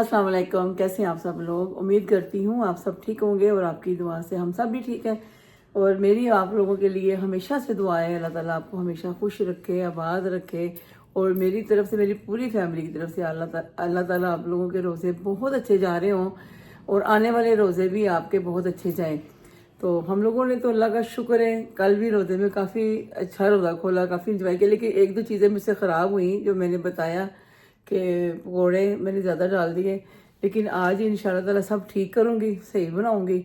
अस्सलाम वालेकुम। कैसे हैं आप सब लोग? उम्मीद करती हूँ आप सब ठीक होंगे और आपकी दुआ से हम सब भी ठीक हैं। और मेरी आप लोगों के लिए हमेशा से दुआ है, अल्लाह ताला आपको हमेशा खुश रखे, आबाद रखे। और मेरी तरफ से, मेरी पूरी फैमिली की तरफ से अल्लाह ताला आप लोगों के रोज़े बहुत अच्छे जा रहे हों और आने वाले रोज़े भी आपके बहुत अच्छे जाएँ। तो हम लोगों ने तो अल्लाह का शुक्र है, कल भी रोज़े में काफ़ी अच्छा रोज़ा खोला, काफ़ी इंजॉय किया। लेकिन एक दो चीज़ें मुझसे ख़राब हुई जो मैंने बताया कि पकौड़े मैंने ज़्यादा डाल दिए। लेकिन आज इंशाल्लाह ताला सब ठीक करूँगी, सही बनाऊँगी।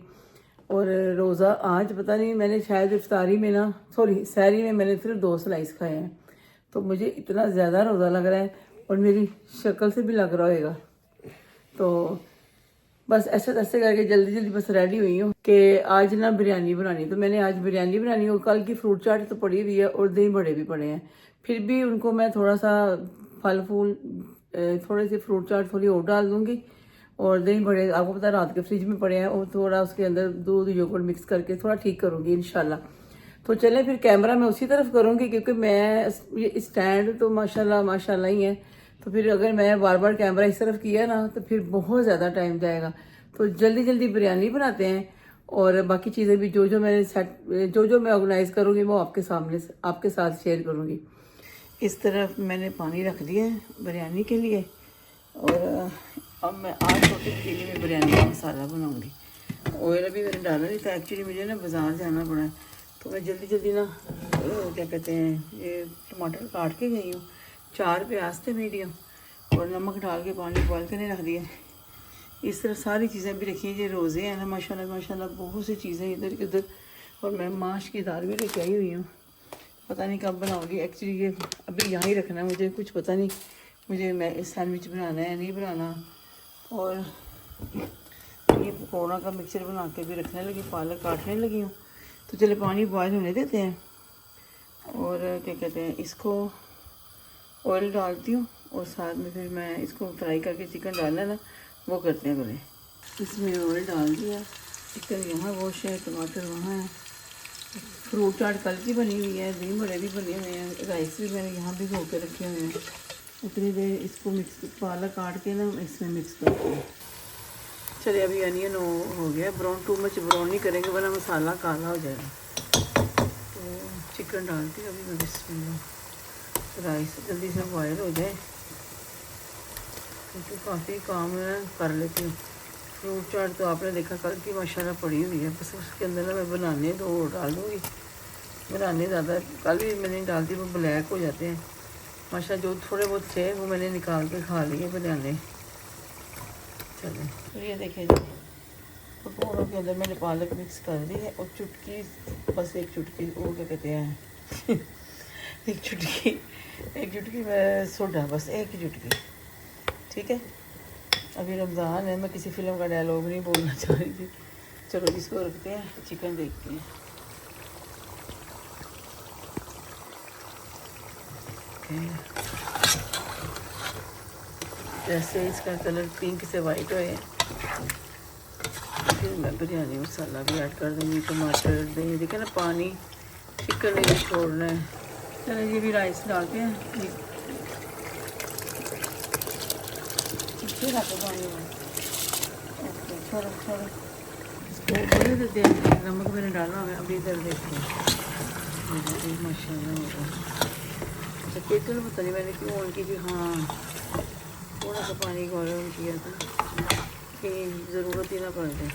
और रोज़ा आज पता नहीं, मैंने शायद इफ्तारी में ना, सॉरी सहरी में मैंने सिर्फ 2 स्लाइस खाए हैं। तो मुझे इतना ज़्यादा रोज़ा लग रहा है और मेरी शक्ल से भी लग रहा होगा। तो बस ऐसे ऐसे करके जल्दी जल्दी बस रेडी हुई हूँ कि आज ना बिरयानी बनानी। तो मैंने आज बिरयानी बनानी और कल की फ्रूट चाट तो पड़ी हुई है और दही बड़े भी पड़े हैं। फिर भी उनको मैं थोड़ा सा फल फूल, थोड़े से फ्रूट चाट थोड़ी और डाल दूँगी। और दही बड़े आपको पता है रात के फ्रिज में पड़े हैं, और थोड़ा उसके अंदर दूध योगर्ट मिक्स करके थोड़ा ठीक करूँगी इंशाल्लाह। तो चलें फिर, कैमरा मैं उसी तरफ करूँगी क्योंकि मैं ये स्टैंड तो माशाल्लाह माशाल्लाह ही है। तो फिर अगर मैं बार बार कैमरा इस तरफ किया ना तो फिर बहुत ज़्यादा टाइम जाएगा। तो जल्दी जल्दी बिरयानी बनाते हैं और बाकी चीज़ें भी जो जो मैंने जो मैं ऑर्गेनाइज़ करूँगी वो आपके सामने आपके साथ शेयर करूँगी। इस तरफ मैंने पानी रख दिया है बिरयानी के लिए। और अब मैं आज छोटी पतीली में बिरयानी का मसाला बनाऊँगी। ऑयल अभी मैंने डाला नहीं था, एक्चुअली मुझे ना बाज़ार जाना पड़ा है। तो मैं जल्दी जल्दी ना क्या कहते हैं, ये टमाटर काट के गई हूँ, 4 प्याज थे मीडियम, और नमक डाल के पानी बॉयल करने रख दिया। इस तरह सारी चीज़ें भी रखी हैं। ये रोज़े हैं ना, माशाल्लाह माशाल्लाह बहुत सी चीज़ें इधर उधर। और मैं माश की दाल भी लेके आई हुई हूँ, पता नहीं कब बनाऊँगी। एक्चुअली ये अभी यहाँ ही रखना है, मुझे कुछ पता नहीं मुझे मैं सैंडविच बनाना है नहीं बनाना। और ये पकौड़ा का मिक्सचर बना के भी रखने लगी, पालक काटने लगी हूँ। तो चले पानी बॉयल होने देते हैं और क्या कहते हैं, इसको ऑयल डालती हूँ और साथ में फिर मैं इसको फ्राई करके चिकन डालना ना वो करते हैं पहले। इसमें ऑयल डाल दिया, चिकन यहाँ वॉश है, टमाटर वहाँ है। फ्रूट चाट कल की बनी हुई है, दही बड़े भी बने हुए हैं, राइस भी मैंने यहाँ भी धो के रखे हुए हैं। उतनी देर इसको मिक्स, पालक काट के ना इसमें मिक्स करते हैं। चलिए अभी अनियन हो गया ब्राउन, टू मच ब्राउन नहीं करेंगे वरना मसाला काला हो जाएगा। तो चिकन डालती हूँ अभी मैं, बिस्मिल्लाह। राइस जल्दी से बॉयल हो जाए क्योंकि काफ़ी काम कर लेती हूँ। फ्रूट चाट तो आपने देखा कल की माशाल्लाह पड़ी हुई है, बस उसके अंदर ना मैं बनाने दो और डाल दूँगी। बनाने ज़्यादा कल भी मैंने डालती, वो ब्लैक हो जाते हैं माशाल्लाह। जो थोड़े बहुत थे वो मैंने निकाल के खा लिए बनाने। चलो तो ये देखिए जी, पकौड़ों के अंदर मैंने पालक मिक्स कर दी है और चुटकी, बस एक चुटकी वो क्या कहते हैं एक चुटकी सोडा, बस एक ही चुटकी, ठीक है। अभी रमज़ान है, मैं किसी फिल्म का डायलॉग नहीं बोलना चाह रही थी। चलो इसको रखते हैं, चिकन देखते हैं। जैसे इसका कलर पिंक से वाइट होए फिर मैं बिरयानी मसाला भी ऐड कर दूँगी, टमाटर दही, देखे ना पानी चिकन नहीं छोड़ना है। चलो ये भी राइस डालते हैं, पानी में छोड़ो छोड़ो इसको देते हैं। नमक मैंने डाला है, अभी इधर देखते हैं माशाल्लाह होगा। अच्छा केटल पता नहीं मैंने क्यों ऑन की थी, हाँ थोड़ा सा पानी गर्म किया था कि ज़रूरत ही ना पड़ जाए।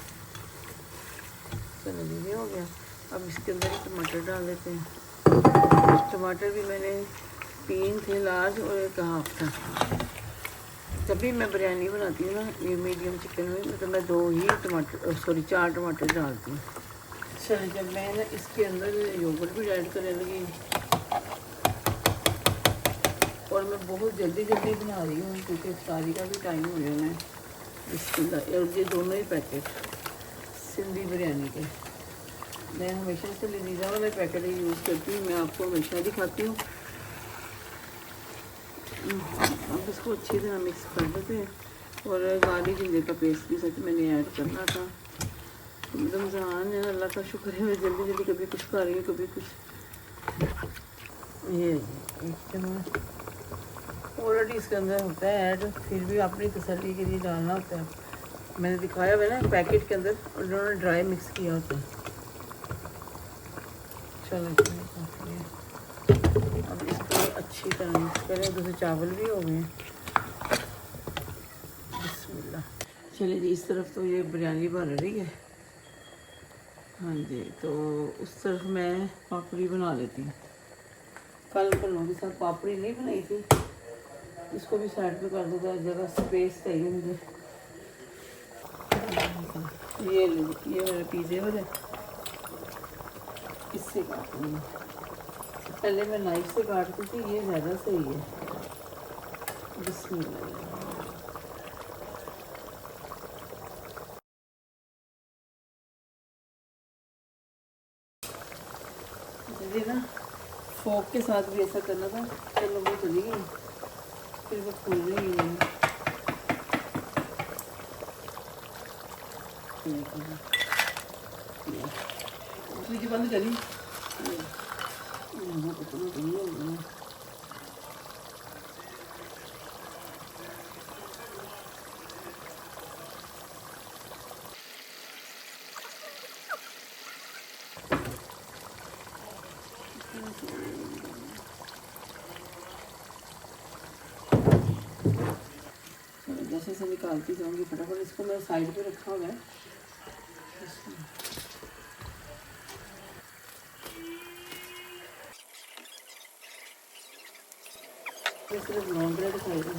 चलो ये हो गया। अब इसके अंदर ही टमाटर डाल देते हैं। टमाटर भी मैंने 3 थे लार्ज और एक हाफ था। जब भी मैं बिरयानी बनाती हूँ ना ये मीडियम चिकन में, मतलब मैं 2 ही टमाटर, सॉरी 4 टमाटर डालती हूँ। चलो जब मैं ना इसके अंदर योगर्ट भी ऐड करने लगी, और मैं बहुत जल्दी जल्दी बना रही हूँ क्योंकि इफ्तारी का भी टाइम हो जाना है। बिस्मिल्लाह। और ये दोनों ही पैकेट सिंधी बिरयानी के मैं हमेशा से लीजा वाला पैकेट ही यूज़ करती हूँ, मैं आपको हमेशा दिखाती हूँ। अब इसको अच्छी तरह मिक्स कर देते हैं। और गार्लिक जिंजर का पेस्ट भी सच मैंने ऐड करना था। रमज़ान है, अल्लाह का शुक्र है, मैं जल्दी जल्दी कभी कुछ कर रही हूँ कभी कुछ। ये एक चम्मच ऑलरेडी इसके अंदर होता है ऐड, फिर भी अपनी तसल्ली के लिए डालना होता है। मैंने दिखाया हुआ ना पैकेट के अंदर, उन्होंने ड्राई मिक्स किया होता है। चलो काफ़ी है। अब इसको अच्छी तरह मिक्स करें। दूसरे चावल भी हो गए। बिस्मिल्लाह। चलिए जी, इस तरफ तो ये बिरयानी बन रही है। हाँ जी, तो उस तरफ मैं पापड़ी बना लेती हूँ। कल फलों के साथ पापड़ी नहीं बनाई थी, इसको भी साइड पे कर दूँगा, जगह स्पेस चाहिए मुझे। ये मेरे पिज़्ज़े वाले, इससे काटूँगी। पहले मैं नाइफ से काटती थी, ये ज़्यादा सही है। बिस्मिल्लाह। मुझे ना फोक के साथ भी ऐसा करना था, चलो वो चली गई, फिर वो खुल रही है। फ्रिज बंद करी। जैसे से निकालती जाऊंगी फटाफट। इसको मैं साइड पे रखा हुआ है। सिर्फ ब्राउन ब्रेड खाएगा।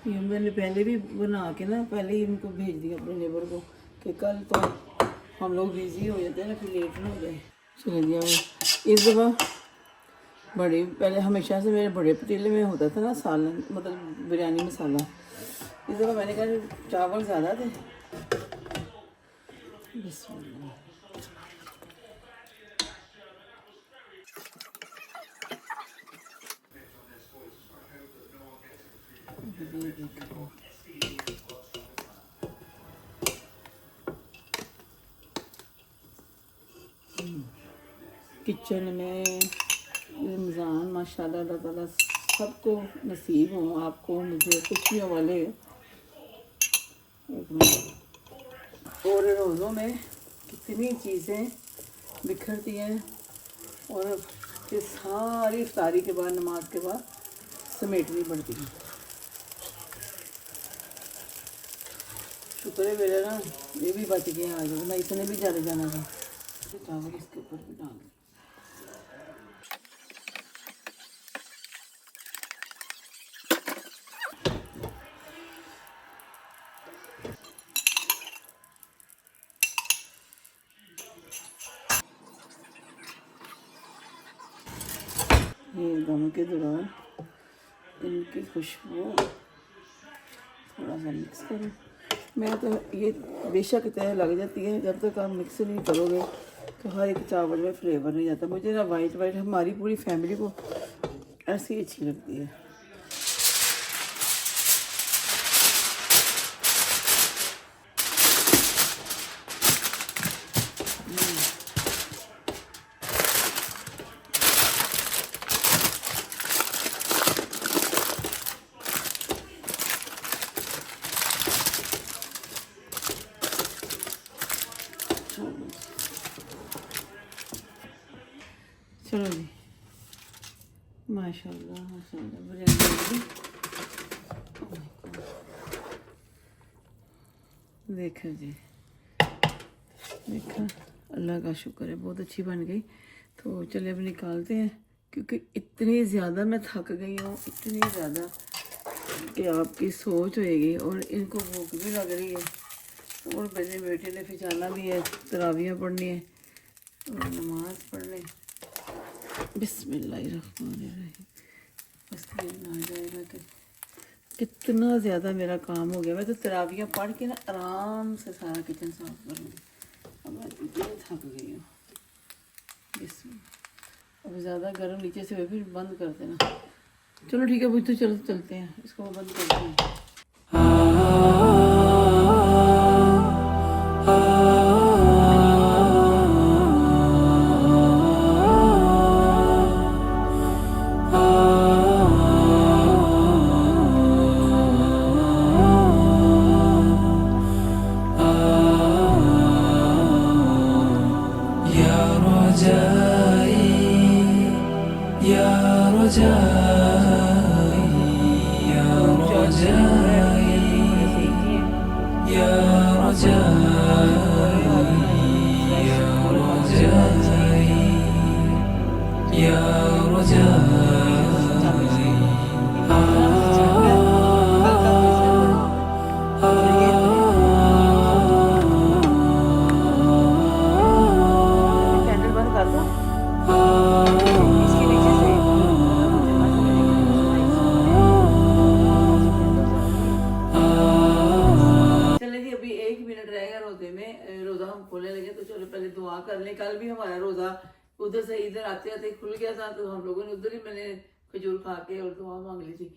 ये मैंने पहले भी बना के ना पहले ही इनको भेज दिया अपने नेबर को कि कल तो हम लोग बिजी हो जाते हैं ना, फिर लेट ना हो जाए। चले गया इस दफ़ा बड़े, पहले हमेशा से मेरे बड़े पतीले में होता था ना सालन, मतलब बिरयानी मसाला। इस दफ़ा मैंने कहा चावल ज़्यादा थे। बिस्मिल्लाह। किचन में रमज़ान माशाल्लाह अल्लाह ताला सबको नसीब हो, आपको मुझे खुशियों वाले। और रोज़ों में कितनी चीज़ें बिखरती हैं और फिर सारी इफ्तारी के बाद, नमाज के बाद समेटनी पड़ती है। शुक्र है मेरा ना ये भी बच गया आज, वरना इसने भी ज़्यादा जाना था। चावल इसके ऊपर भी डाल दो। ये दम के दौरान इनकी खुशबू थोड़ा सा मिक्स करो। मैं तो ये बेशक तय लग जाती है, जब तक आप मिक्स नहीं करोगे तो हर एक चावल में फ्लेवर नहीं जाता। मुझे ना वाइट वाइट, हमारी पूरी फैमिली को ऐसी अच्छी लगती है। चलो जी, माशाल्लाह माशाल्लाह बिरयानी। देखो जी, देखा, अल्लाह का शुक्र है बहुत अच्छी बन गई। तो चलिए अब निकालते हैं, क्योंकि इतनी ज़्यादा मैं थक गई हूँ, इतनी ज़्यादा कि आपकी सोच होएगी। और इनको भूख भी लग रही है और मेरे बेटे ने फिर जाना भी है, तरावियाँ पढ़नी है और नमाज़ पढ़ने। बिस्मिल्लाहिर्रहमानिर्रहीम। बस ये ना जाएगा कि कितना ज़्यादा मेरा काम हो गया। मैं तो तरावियाँ पढ़ के ना आराम से सारा किचन साफ करूँगी। अब मैं इतनी थक गई हूँ। अब ज़्यादा गर्म नीचे से हुए फिर बंद कर देना। चलो ठीक है भाई, तो चलो चलते हैं, इसको बंद करते हैं। रजाई या रजाई या रजाई या रजाई या रजाई या रजाई कैंडल बंद कर दो इसके नीचे से चले जी। अभी 1 मिनट रहेगा रोजे में, रोजा हम खोलने लगे तो चलो पहले दुआ कर लें। कल भी हमारा रोजा उधर से इधर आते आते खुल गया था, तो हम लोगों ने उधर ही मैंने खजूर खा के और दुआ मांग ली थी।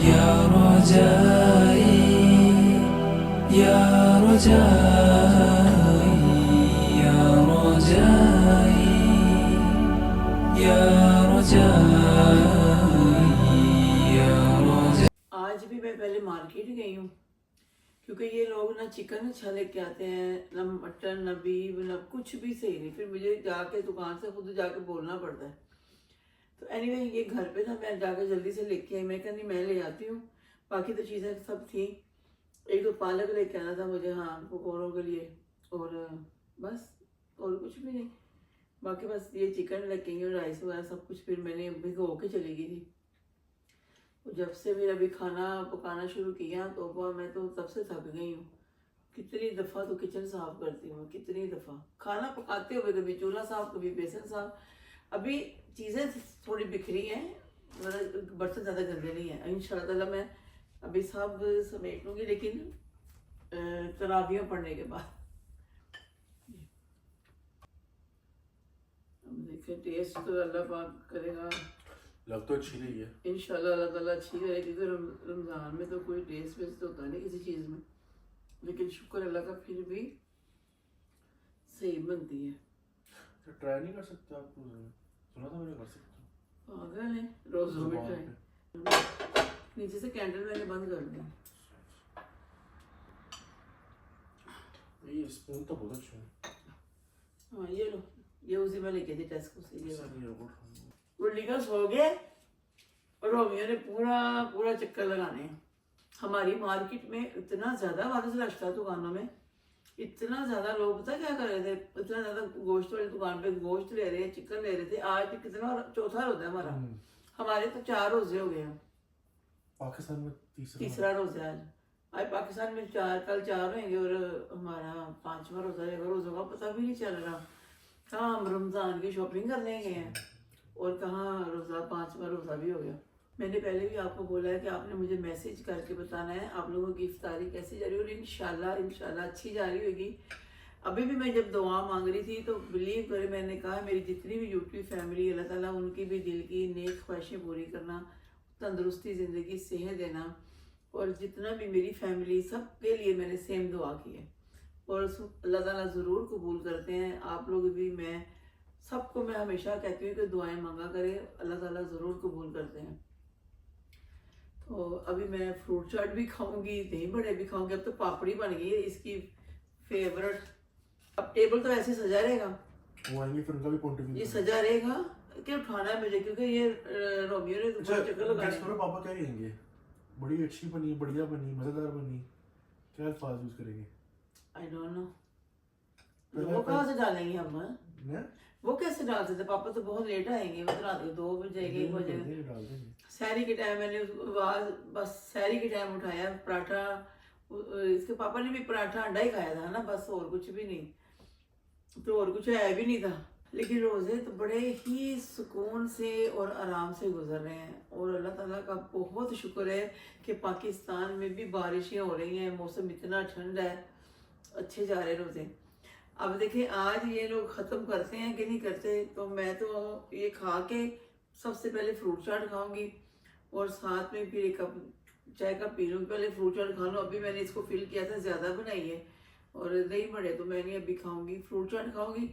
या रजाई या रजाई या रजाई या रजाई या रजाई। आज भी मैं पहले मार्केट गई हूँ, क्योंकि ये लोग ना चिकन अच्छा लेके आते हैं, ना मटन ना बीफ ना कुछ भी सही नहीं, फिर मुझे जाके दुकान से खुद जाके बोलना पड़ता है। तो एनीवे ये घर पे था, मैं जाकर जल्दी से लेके आई। मैं कहा नहीं मैं ले आती हूँ, बाकी तो चीज़ें सब थी। एक तो पालक लेके आना था मुझे, हाँ पकौड़ों के लिए, और बस और कुछ भी नहीं। बाकी बस ये चिकन लेके आई और राइस वगैरह सब कुछ फिर मैंने भिगो के चली गई थी। तो जब से मेरा अभी खाना पकाना शुरू किया तो मैं तो तब से थक गई हूँ। कितनी दफ़ा तो किचन साफ करती हूँ, कितनी दफ़ा खाना पकाते हुए, कभी चूल्हा साफ कभी बेसन साफ। अभी चीज़ें थोड़ी बिखरी हैं, बर्तन ज़्यादा गंदे नहीं हैं। इंशाल्लाह ताला मैं अभी सब समेट लूँगी, लेकिन तरावियाँ पढ़ने के बाद। अब देखें टेस्ट तो अल्लाह पाक करेगा, लग तो अच्छी रही है इंशाल्लाह अल्लाह ताला अच्छी करेगी। क्योंकि रमज़ान में तो कोई टेस्ट वेस्ट तो होता नहीं किसी चीज़ में, लेकिन शुक्र अल्लाह का फिर भी सही बनती है। तो ट्राई नहीं कर सकते आप रोज़ में? सुना था मैंने कर सकते हो। पागल है, रोज रोज ट्राई। नीचे से कैंडल मैंने बंद कर दी। ये स्पून तो बहुत अच्छा है। हाँ ये लो, ये उसी में लेके थी टेस्को से। ये सर ये रोबोट गुल्ली का सो गए और रोमियो ने पूरा पूरा चक्कर लगाने हैं। हमारी मार्केट में इतना ज़्यादा वायरस रश था दुकानों में, इतना ज़्यादा लोग पता क्या कर रहे थे, इतना ज़्यादा गोश्त वाली दुकान पे गोश्त ले रहे हैं, चिकन ले रहे थे। आज भी कितना चौथा रोजा है हमारा, हमारे तो 4 रोजे हो गए हैं। पाकिस्तान में तीसरा रोजा आज पाकिस्तान में 4, कल 4 होंगे और हमारा 5वां रोजा रहेगा। रोज़ों का पता भी नहीं चल रहा, कहाँ हम रमज़ान की शॉपिंग करने गए हैं और कहाँ रोज़ा 5वां रोज़ा भी हो गया। मैंने पहले भी आपको बोला है कि आपने मुझे मैसेज करके बताना है आप लोगों की इफ्तारी कैसी जा रही है, और इंशाल्लाह अच्छी जा रही होगी। अभी भी मैं जब दुआ मांग रही थी तो बिलीव करें, मैंने कहा मेरी जितनी भी यूट्यूब फैमिली, अल्लाह ताला उनकी भी दिल की नेक ख्वाहिशें पूरी करना, तंदुरुस्ती ज़िंदगी सेहत देना, और जितना भी मेरी फैमिली सबके लिए मैंने सेम दुआ की है, और अल्लाह ताला ज़रूर कबूल करते हैं। आप लोग भी, मैं सबको मैं हमेशा कहती हूँ कि दुआएं मांगा करें, अल्लाह ताला ज़रूर कबूल करते हैं। तो अभी मैं फ्रूट चाट भी खाऊंगी, दही बड़े भी खाऊंगी। अब तो पापड़ी बन गई है इसकी फेवरेट। अब टेबल तो ऐसे सजा रहेगा, वो आएंगे फिर उनका भी पॉइंट ऑफ व्यू ये सजा रहेगा कि उठाना है मुझे, क्योंकि ये रोमियो ने अच्छा चक्कर लगाया। गेस करो पापा क्या कहेंगे? बड़ी अच्छी बनी, बढ़िया बनी, मजेदार बनी, क्या अल्फाज यूज करेंगे? आई डोंट नो, वो कहाँ से डालेंगे हम? वो कैसे डाल सकते? पापा तो बहुत लेट आएंगे, वो रात को 2 बजे 1 बजे सहरी के टाइम। मैंने बस सहरी के टाइम उठाया पराठा, इसके पापा ने भी पराठा अंडा ही खाया था ना, बस और कुछ भी नहीं, तो और कुछ है भी नहीं था। लेकिन रोज़े तो बड़े ही सुकून से और आराम से गुजर रहे हैं, और अल्लाह ताला का बहुत शुक्र है कि पाकिस्तान में भी बारिशें हो रही हैं, मौसम इतना ठंड है, अच्छे जा रहे रोज़े। अब देखिए आज ये लोग ख़त्म करते हैं कि नहीं करते, तो मैं तो ये खा के सबसे पहले फ्रूट चाट खाऊंगी, और साथ में फिर 1 कप चाय का पी लूँ, पहले फ्रूट चाट खा लूँ। अभी मैंने इसको फिल किया था, ज़्यादा बनाई है और नहीं बढ़े तो मैं नहीं अभी खाऊंगी, फ्रूट चाट खाऊंगी।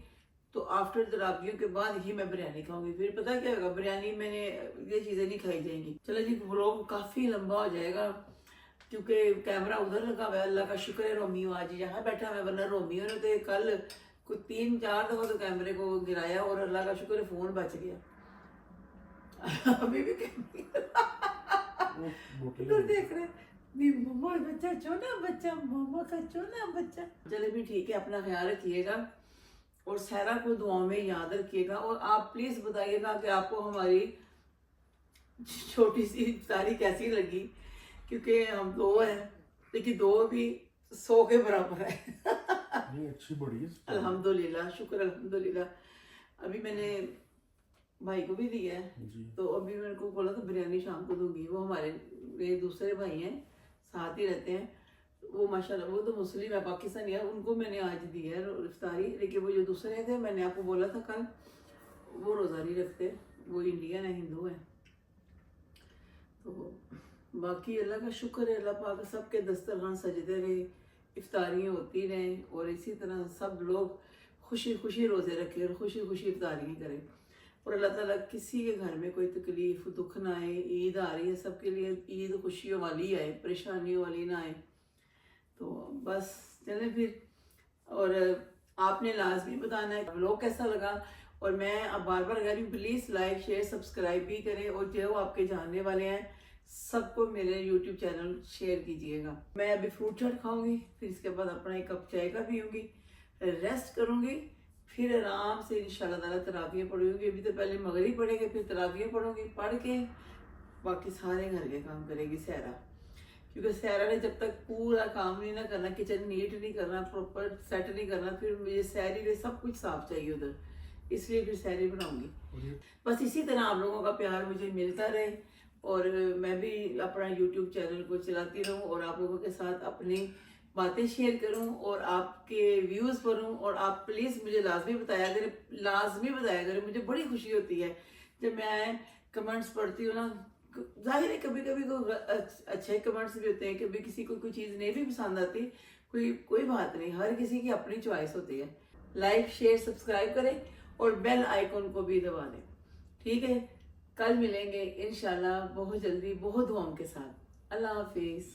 तो आफ्टर तरावियों के बाद ही मैं बिरयानी खाऊंगी। फिर पता क्या होगा, बिरयानी मैंने ये चीज़ें नहीं खाई जाएंगी। चलो जी, व्लॉग काफ़ी लंबा हो जाएगा क्योंकि कैमरा उधर लगा हुआ है। अल्लाह का शुक्र है रोमियो आज यहाँ बैठा हुआ है, वरना रोमियो ने तो कल कुछ 3-4 दफ़ा तो कैमरे को गिराया और अल्लाह का शुक्र है फ़ोन बच गया। अभी भी तो देख रहे नहीं, मम्मा बच्चा चोना बच्चा, मम्मा का चोना बच्चा। चले भी ठीक है, अपना ख्याल रखिएगा और सहरा को दुआओं में याद रखिएगा। और आप प्लीज बताइएगा कि आपको हमारी छोटी सी इफ्तारी कैसी लगी, क्योंकि हम 2 हैं लेकिन 2 भी 100 के बराबर है। नहीं अच्छी बड़ी है अल्हम्दुलिल्लाह, शुक्र अल्हम्दुलिल्लाह। अभी मैंने भाई को भी दिया है, जी। तो अभी मेरे को बोला था बिरयानी शाम को दूंगी। वो हमारे मेरे दूसरे भाई हैं, साथ ही रहते हैं, वो माशाल्लाह वो तो मुस्लिम है, पाकिस्तानी है, उनको मैंने आज दी है इफ्तारी। लेकिन वो जो दूसरे थे, मैंने आपको बोला था कल, वो रोज़ा नहीं रखते, वो इंडियन है, हिंदू है। तो बाकी अल्लाह का शुक्र है, अल्लाह पाक सबके दस्तरखान सजदे रहे, इफ्तारियाँ होती रहें और इसी तरह सब लोग खुशी खुशी रोज़े रखें और खुशी खुशी इफ्तारियाँ करें। और अल्लाह ताला किसी के घर में कोई तकलीफ दुख ना आए। ईद आ रही है, सबके लिए ईद खुशियों वाली आए, परेशानियों वाली ना आए। तो बस चले फिर, और आपने लाजमी बताना है व्लॉग कैसा लगा। और मैं अब बार बार कह रही हूँ, प्लीज़ लाइक शेयर सब्सक्राइब भी करें और जो आपके जानने वाले हैं सबको मेरे यूट्यूब चैनल शेयर कीजिएगा। मैं अभी फ्रूट चाट खाऊंगी, फिर इसके बाद अपना 1 कप चाय का पीऊँगी, रेस्ट करूँगी, फिर आराम से इंशाल्लाह ताला तरावियाँ पढ़ूंगी। अभी तो पहले मगरिब पढ़ेंगे, फिर तरावियाँ पढ़ूंगी, पढ़ के बाकी सारे घर के काम करेगी सहरा। क्योंकि सहरा ने जब तक पूरा काम नहीं ना करना, किचन नीट नहीं करना, प्रॉपर सेट नहीं करना, फिर मुझे सहरी में सब कुछ साफ चाहिए उधर, इसलिए फिर सहरी बनाऊंगी। बस इसी तरह आप लोगों का प्यार मुझे मिलता रहे और मैं भी अपना यूट्यूब चैनल को चलाती रहूं और आप लोगों के साथ अपनी बातें शेयर करूं और आपके व्यूज़ पढ़ूं। और आप प्लीज़ मुझे लाजमी बताया करें, मुझे बड़ी खुशी होती है जब मैं कमेंट्स पढ़ती हूँ ना। जाहिर है कभी कभी अच्छे कमेंट्स भी होते हैं, कभी किसी को कोई चीज़ नहीं भी पसंद आती, कोई बात नहीं, हर किसी की अपनी चॉइस होती है। लाइक शेयर सब्सक्राइब करें और बेल आइकॉन को भी दबा दें, ठीक है। कल मिलेंगे इंशाल्लाह बहुत जल्दी, बहुत दुआओं के साथ। अल्लाह हाफिज़।